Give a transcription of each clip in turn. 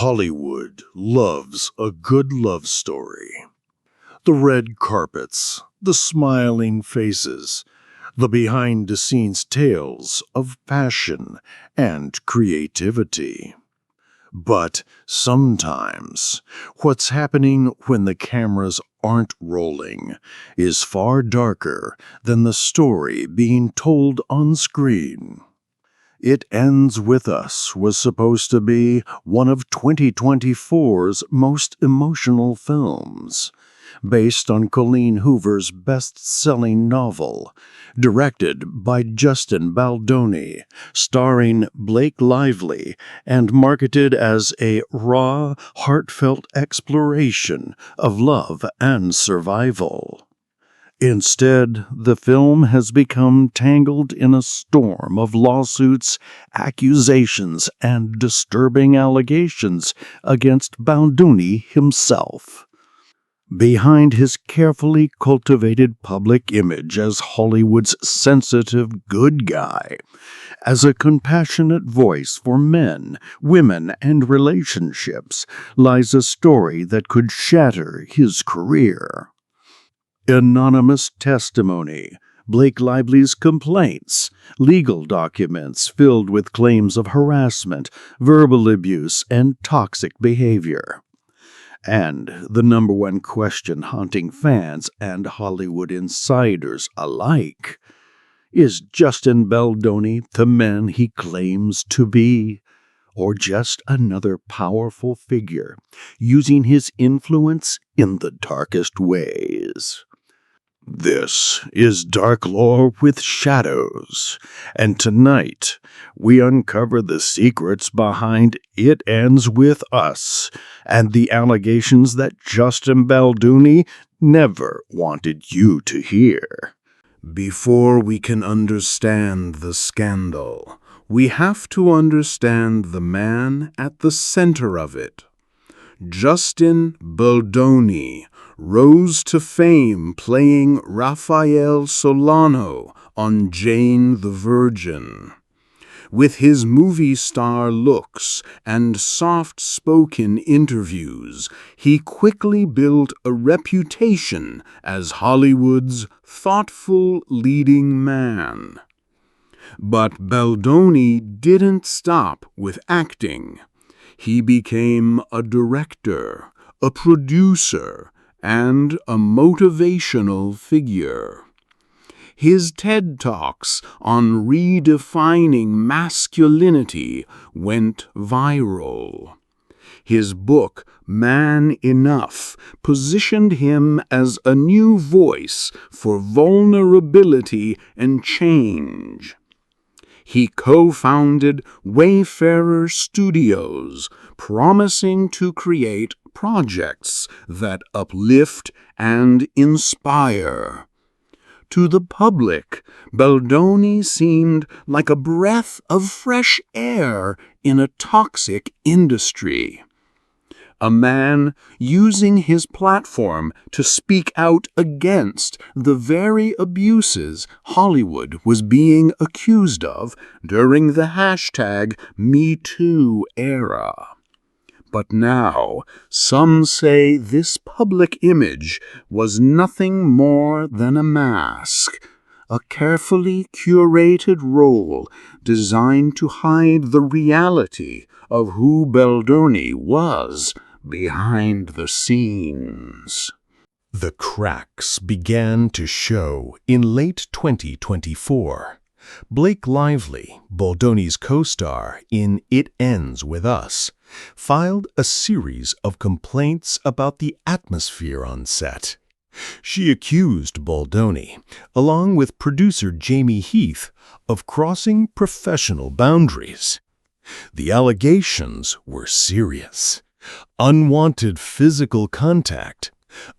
Hollywood loves a good love story. The red carpets, the smiling faces, the behind-the-scenes tales of passion and creativity. But sometimes, what's happening when the cameras aren't rolling is far darker than the story being told on screen. It Ends With Us was supposed to be one of 2024's most emotional films, based on Colleen Hoover's best-selling novel, directed by Justin Baldoni, starring Blake Lively, and marketed as a raw, heartfelt exploration of love and survival. Instead, the film has become tangled in a storm of lawsuits, accusations, and disturbing allegations against Baldoni himself. Behind his carefully cultivated public image as Hollywood's sensitive good guy, as a compassionate voice for men, women, and relationships, lies a story that could shatter his career. Anonymous testimony, Blake Lively's complaints, legal documents filled with claims of harassment, verbal abuse, and toxic behavior. And the number one question haunting fans and Hollywood insiders alike: is Justin Baldoni the man he claims to be, or just another powerful figure using his influence in the darkest ways? This is DarkLore With Shadows, and tonight we uncover the secrets behind It Ends With Us and the allegations that Justin Baldoni never wanted you to hear. Before we can understand the scandal, we have to understand the man at the center of it. Justin Baldoni rose to fame playing Raphael Solano on Jane the Virgin. With his movie star looks and soft-spoken interviews, he quickly built a reputation as Hollywood's thoughtful leading man. But Baldoni didn't stop with acting. He became a director, a producer, and a motivational figure. His TED Talks on redefining masculinity went viral. His book, Man Enough, positioned him as a new voice for vulnerability and change. He co-founded Wayfarer Studios, promising to create projects that uplift and inspire. To the public, Baldoni seemed like a breath of fresh air in a toxic industry. A man using his platform to speak out against the very abuses Hollywood was being accused of during the #MeToo era. But now, some say this public image was nothing more than a mask, a carefully curated role designed to hide the reality of who Baldoni was behind the scenes. The cracks began to show in late 2024. Blake Lively, Baldoni's co-star in It Ends With Us, filed a series of complaints about the atmosphere on set. She accused Baldoni, along with producer Jamie Heath, of crossing professional boundaries. The allegations were serious: unwanted physical contact,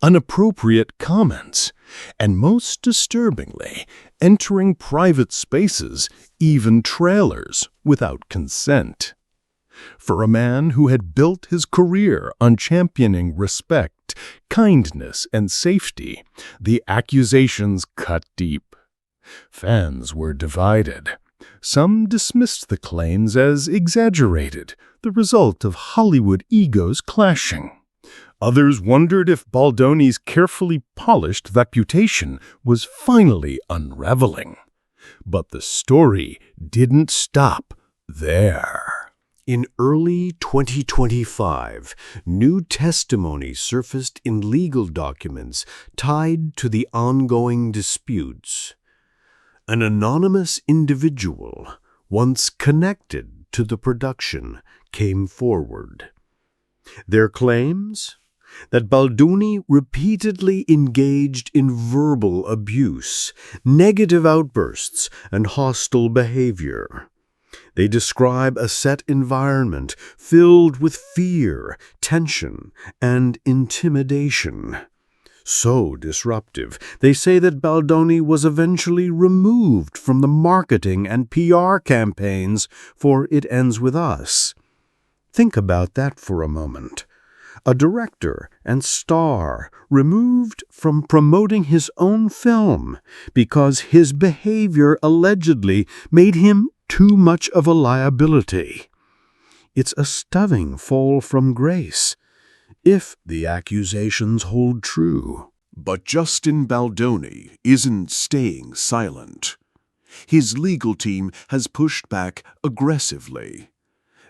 inappropriate comments, and most disturbingly, entering private spaces, even trailers, without consent. For a man who had built his career on championing respect, kindness, and safety, the accusations cut deep. Fans were divided. Some dismissed the claims as exaggerated, the result of Hollywood egos clashing. Others wondered if Baldoni's carefully polished reputation was finally unraveling. But the story didn't stop there. In early 2025, new testimony surfaced in legal documents tied to the ongoing disputes. An anonymous individual, once connected to the production, came forward. Their claims? That Baldoni repeatedly engaged in verbal abuse, negative outbursts, and hostile behavior. They describe a set environment filled with fear, tension, and intimidation. So disruptive, they say that Baldoni was eventually removed from the marketing and PR campaigns for It Ends With Us. Think about that for a moment. A director and star removed from promoting his own film because his behavior allegedly made him too much of a liability. It's a stunning fall from grace, if the accusations hold true. But Justin Baldoni isn't staying silent. His legal team has pushed back aggressively.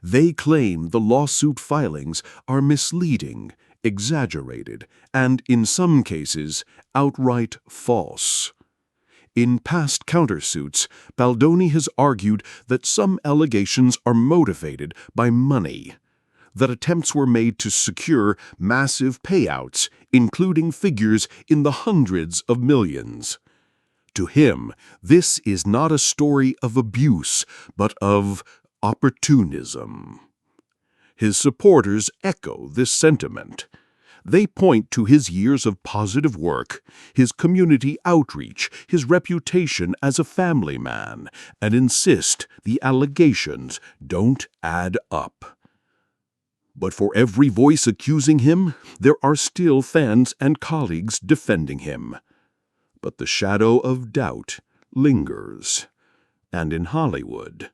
They claim the lawsuit filings are misleading, exaggerated, and in some cases, outright false. In past countersuits, Baldoni has argued that some allegations are motivated by money, that attempts were made to secure massive payouts, including figures in the hundreds of millions. To him, this is not a story of abuse, but of opportunism. His supporters echo this sentiment. They point to his years of positive work, his community outreach, his reputation as a family man, and insist the allegations don't add up. But for every voice accusing him, there are still fans and colleagues defending him. But the shadow of doubt lingers. And in Hollywood,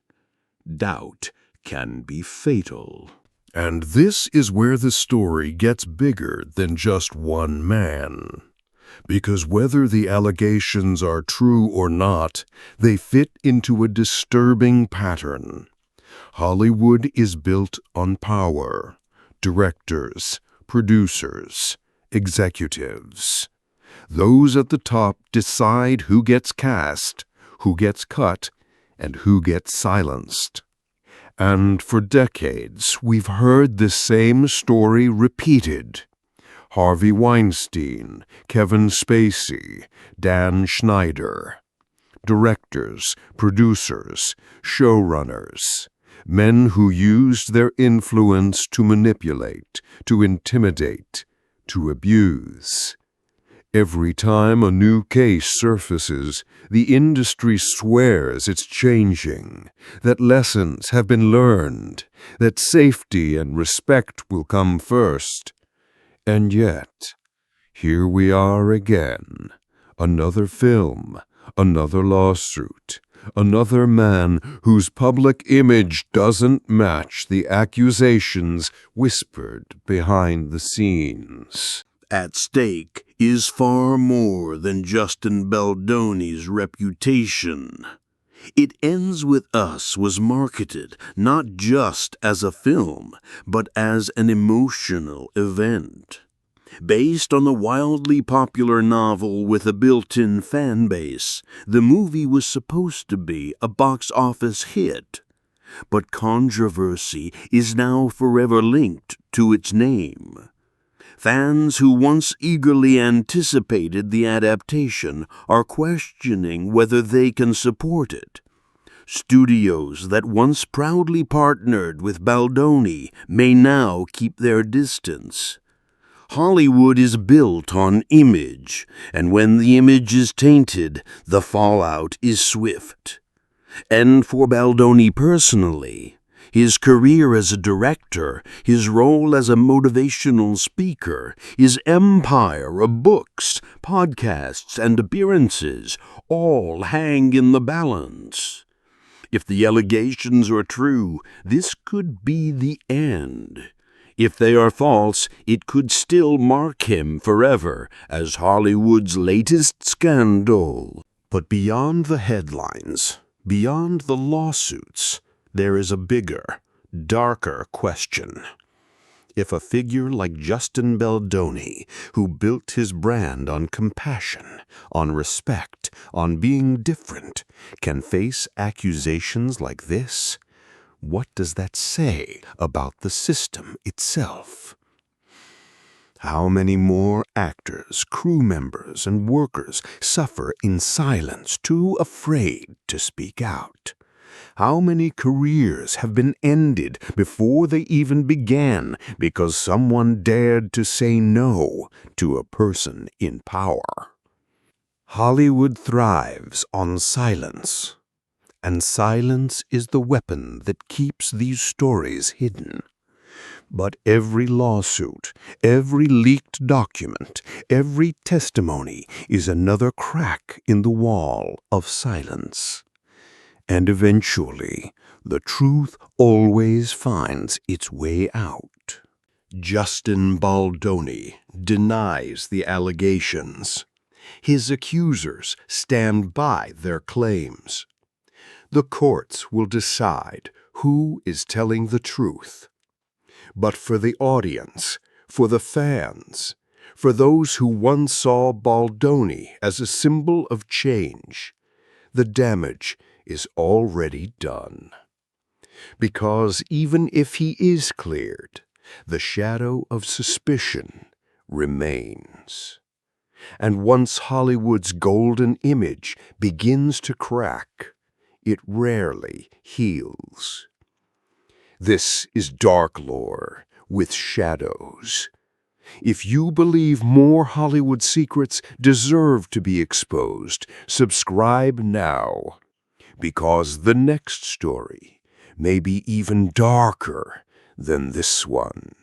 doubt can be fatal. And this is where the story gets bigger than just one man. Because whether the allegations are true or not, they fit into a disturbing pattern. Hollywood is built on power. Directors, producers, executives. Those at the top decide who gets cast, who gets cut, and who gets silenced. And for decades, we've heard the same story repeated. Harvey Weinstein, Kevin Spacey, Dan Schneider. Directors, producers, showrunners. Men who used their influence to manipulate, to intimidate, to abuse. Every time a new case surfaces, the industry swears it's changing, that lessons have been learned, that safety and respect will come first. And yet, here we are again, another film, another lawsuit, another man whose public image doesn't match the accusations whispered behind the scenes. At stake is far more than Justin Baldoni's reputation. It Ends With Us was marketed not just as a film, but as an emotional event. Based on the wildly popular novel with a built-in fan base, the movie was supposed to be a box office hit. But controversy is now forever linked to its name. Fans who once eagerly anticipated the adaptation are questioning whether they can support it. Studios that once proudly partnered with Baldoni may now keep their distance. Hollywood is built on image, and when the image is tainted, the fallout is swift. And for Baldoni personally, his career as a director, his role as a motivational speaker, his empire of books, podcasts, and appearances all hang in the balance. If the allegations are true, this could be the end. If they are false, it could still mark him forever as Hollywood's latest scandal. But beyond the headlines, beyond the lawsuits, there is a bigger, darker question. If a figure like Justin Baldoni, who built his brand on compassion, on respect, on being different, can face accusations like this, what does that say about the system itself? How many more actors, crew members, and workers suffer in silence, too afraid to speak out? How many careers have been ended before they even began because someone dared to say no to a person in power? Hollywood thrives on silence, and silence is the weapon that keeps these stories hidden. But every lawsuit, every leaked document, every testimony is another crack in the wall of silence. And eventually, the truth always finds its way out. Justin Baldoni denies the allegations. His accusers stand by their claims. The courts will decide who is telling the truth. But for the audience, for the fans, for those who once saw Baldoni as a symbol of change, the damage is already done. Because even if he is cleared, the shadow of suspicion remains. And once Hollywood's golden image begins to crack, it rarely heals. This is DarkLore with Shadows. If you believe more Hollywood secrets deserve to be exposed, subscribe now, because the next story may be even darker than this one.